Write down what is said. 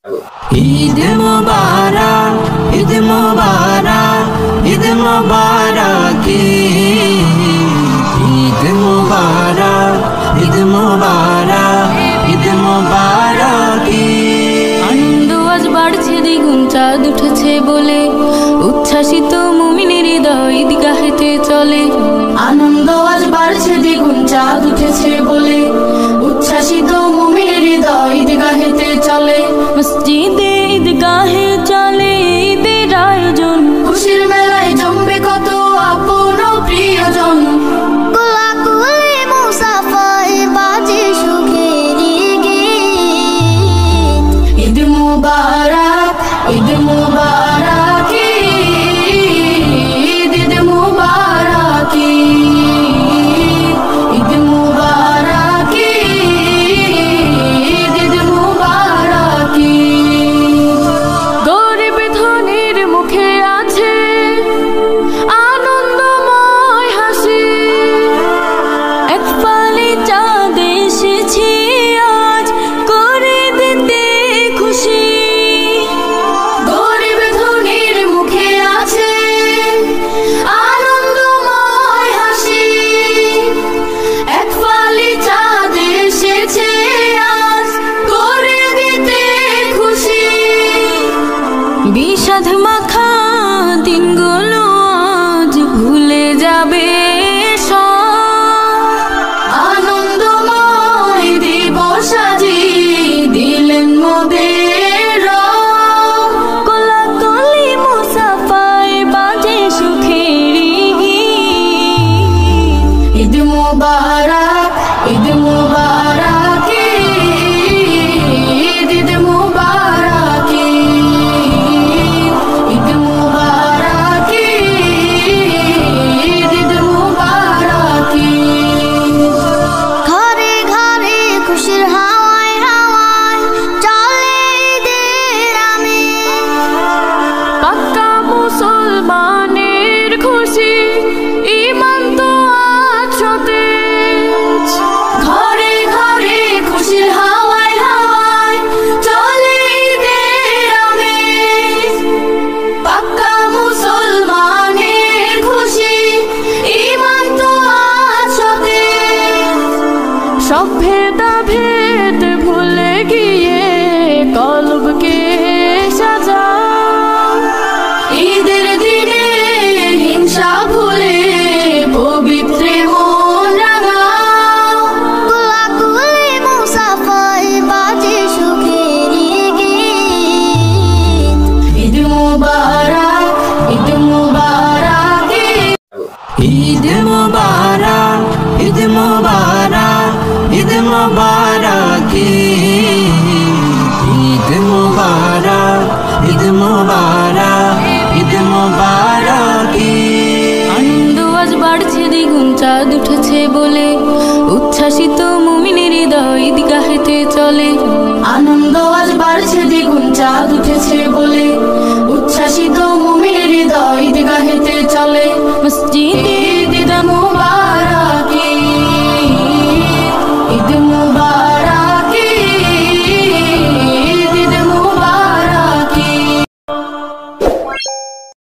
ঈদ মুবারক, ঈদ মুবারক, ঈদ মুবারক, ঈদ মুবারক, ঈদ মুবারক, ঈদ মুবারক। আনন্দ আজ বাড়ছে দ্বিগুণ, চাঁদ উঠেছে বলে উচ্ছ্বাসিত মুমিনের হৃদয় ঈদগাহেতে চলে। আনন্দ আজ বাড়ছে দ্বিগুণ, চাঁদ উঠেছে বলে উচ্ছ্বাসিত মুমিনের হৃদয় ঈদগাহেতে চলে। মসজিদে ঈদগাহে চলে ঈদের আয়োজন, খুশির মেলায় জমবে কত আপন ও প্রিয়জন। কোলাকুলি মুসাফায় বাজে সুখের গীত। ঈদ মুবারক, ঈদ মুবারক, ঈদ মুবারক, ঈদ মুবারক, ঈদ মুবারক। গরিব ধনীর মুখে আছে আনন্দময় হাসি, এক ফালি চাঁদ এসেছে আজ করে দিতে খুশি। গরিব ধনীর মুখে আছে আনন্দময় হাসি, এক ফালি চাঁদ এসেছে আজ করে দিতে খুশি। বিষাদ মাখা দিনগুলো আজ ভুলে যাবে সব, আনন্দময় দিবস আজি দিলেন মোদের রব। কোলাকুলি মুসাফায় বাজে সুখের গীত। ঈদ মুবারক, ঈদ মুবারক, ঈদ মুবারক, ঈদ মুবারক, ঈদ মুবারক। ঘরে ঘরে খুশির হাওয়ায় হাওয়ায় চলে ঈদের আমেজ। পাক্কা মুসলমানের খুশি, ঈমান তো আজ সতেজ। ঘরে ঘরে খুশির হাওয়ায় হাওয়ায় চলে ঈদের আমেজ। পাক্কা মুসলমানের খুশি, ঈমান তো আজ সতেজ। সব ভেদাভেদ ভুলে গিয়ে কলবকে সাজাও, ঈদের দিনে হিংসা ভুলে পবিত্র মন রাঙাও। কোলাকুলি মুসাফায় বাজে সুখের গীত। ঈদ মুবারক, ঈদ মুবারক, ঈদ মুবারক, ঈদ মুবারক, ঈদ মুবারক, ঈদ মুবারক, ঈদ মুবারক, ঈদ মুবারক। আনন্দ আজ বাড়ছে দ্বিগুণ, চাঁদ উঠেছে বলে উচ্ছ্বাসিত মুমিনের হৃদয় ঈদগাহেতে চলে। আনন্দ আজ বাড়ছে দ্বিগুণ, চাঁদ উঠেছে বলে উচ্ছ্বাসিত মুমিনের হৃদয় ঈদগাহেতে চলে।